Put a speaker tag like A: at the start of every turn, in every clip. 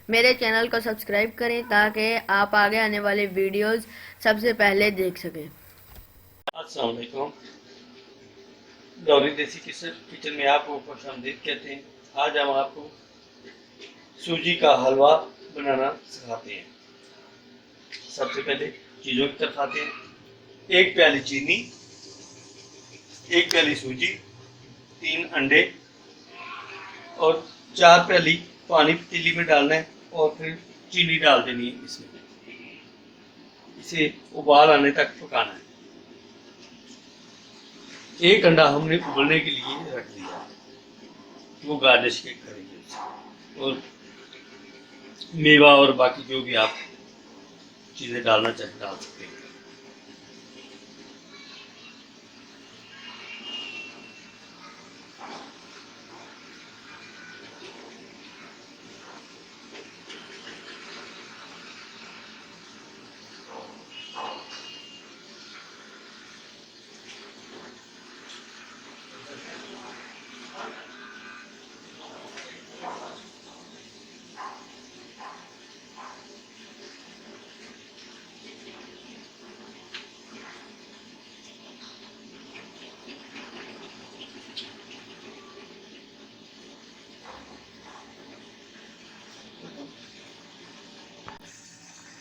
A: मेरे चैनल को सब्सक्राइब करें ताकि आप आगे आने वाले वीडियोस सबसे पहले देख सकें।
B: अस्सलाम वालेकुम। लाहौरी देसी किचन में आपको खुशामदीद कहते हैं। आज हम आपको सूजी का हलवा बनाना सिखाते हैं। सबसे पहले चीज़ों की तरफ आते हैं। 1 प्याली चीनी, 1 प्याली सूजी, 3 अंडे और 4 प्याली पानी पतीली में डालना है और फिर चीनी डाल देनी है। इसमें इसे उबाल आने तक पकाना है। 1 अंडा हमने उबलने के लिए रख दिया, वो गार्निश के करेंगे उससे। और मेवा और बाकी जो भी आप चीज़ें डालना चाहें डाल सकते हैं।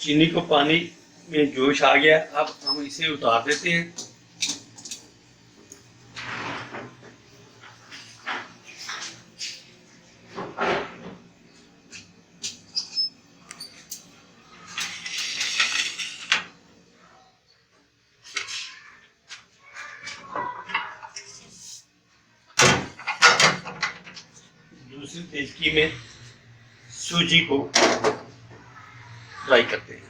B: चीनी को पानी में जोश आ गया, अब हम इसे उतार देते हैं। दूसरी देचकी में सूजी को फ्राई करते हैं।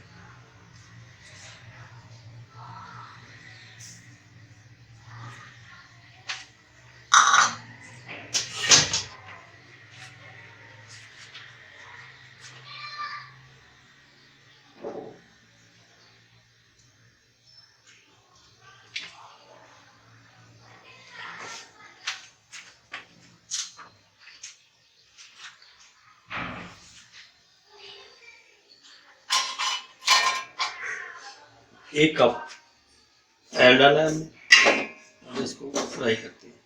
B: एक कप तेल डाला है हमने और इसको फ्राई करते हैं।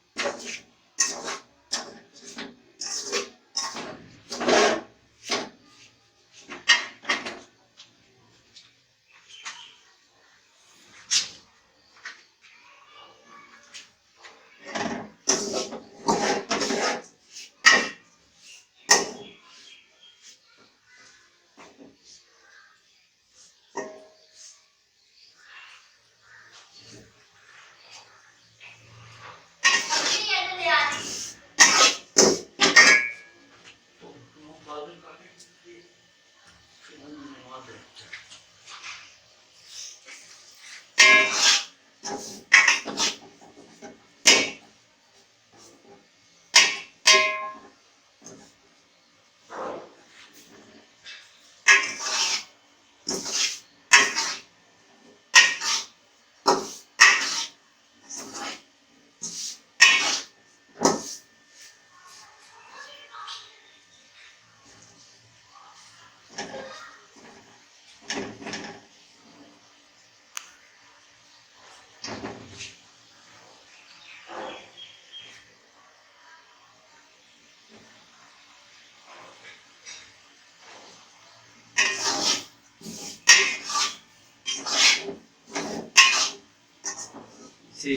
B: इसे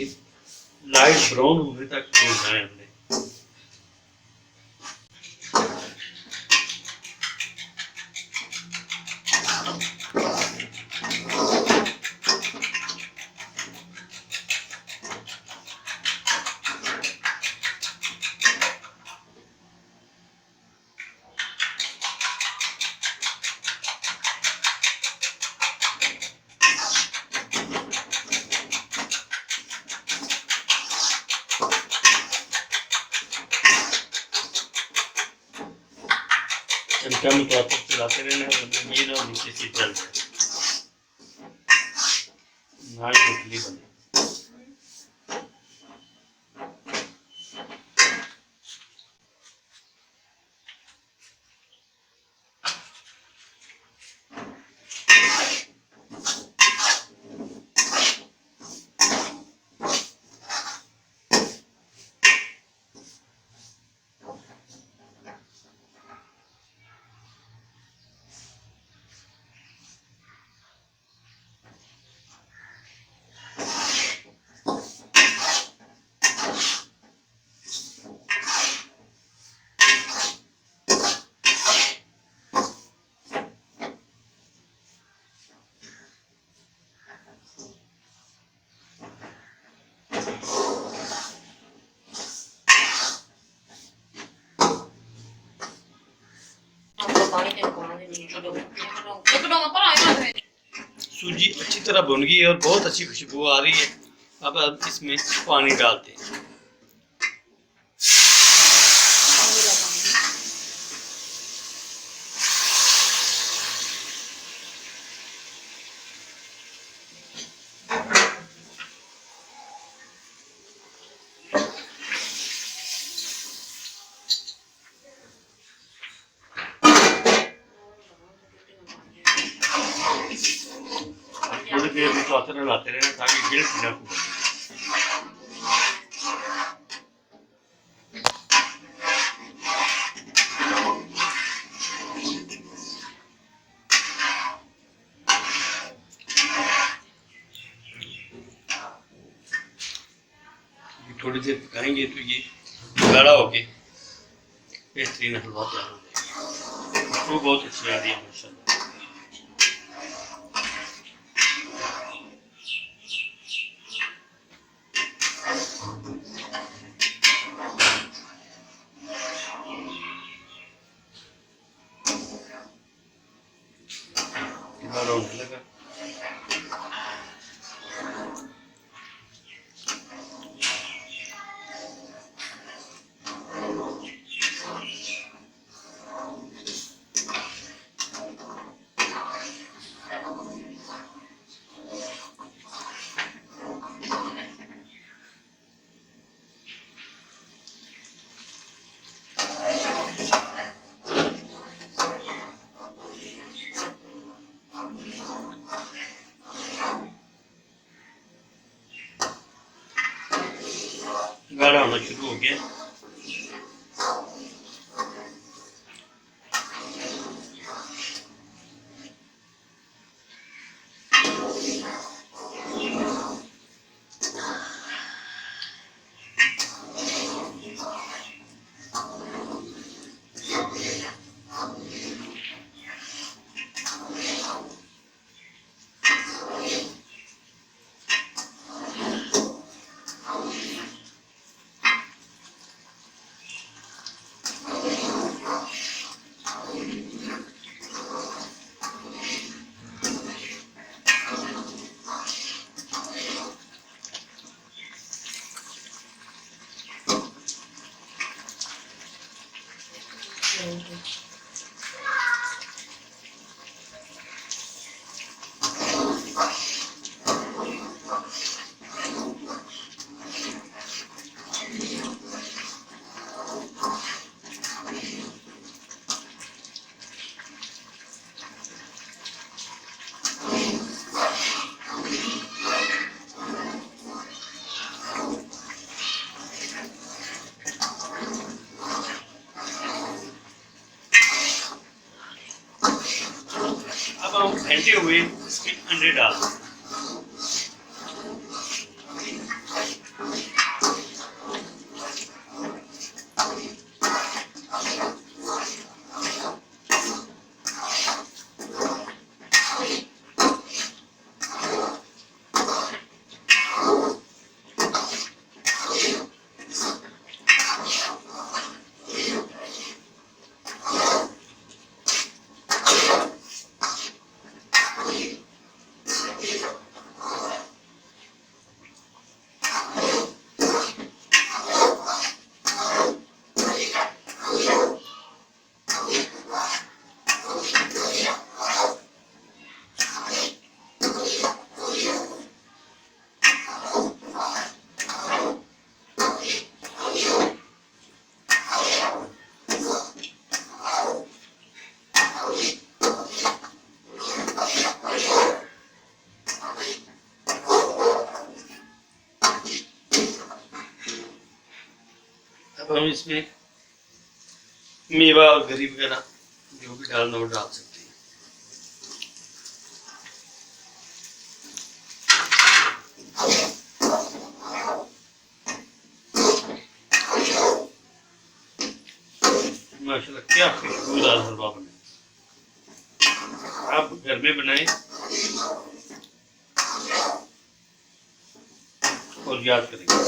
B: लाइट ब्राउन होने तक भूनना है हमने। चमचा में तो आपको चलाते रहना है, ये ना नीचे से जल जाए, ना गुठली बने। सूजी अच्छी तरह भुन गई है और बहुत अच्छी खुशबू आ रही है। अब इसमें पानी डालते हैं। थोड़ी देर में चौथे हिलाते रहना ताकि गिल्ट न हो। थोड़ी देर पकाएंगे तो ये गाढ़ा होके बेहतरीन हलवा तैयार हो जाएगा। वो बहुत अच्छी आ रही है माशाल्लाह। गाढ़ा होने लगा। गाढ़ा होना शुरू हो गया। अब हम फेंटे हुए इसके अंडे डाल दें। अब हम इसमें मेवा और गरी वगैरह जो भी डालना वो डाल सकते हैं। माशाल्लाह क्या खुशबूदार हलवा बने। आप घर में बनाएं और याद करेंगे।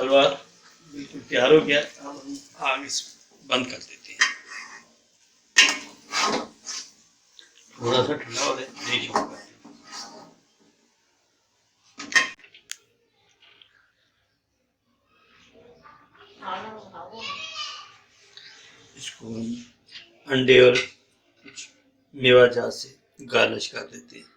B: हलवा बिल्कुल तैयार हो गया। अब हम आग इस बंद कर देते हैं, थोड़ा सा ठंडा हो जाए नहीं होगा। इसको हम अंडे और कुछ मेवा जात से गार्निश कर देते हैं।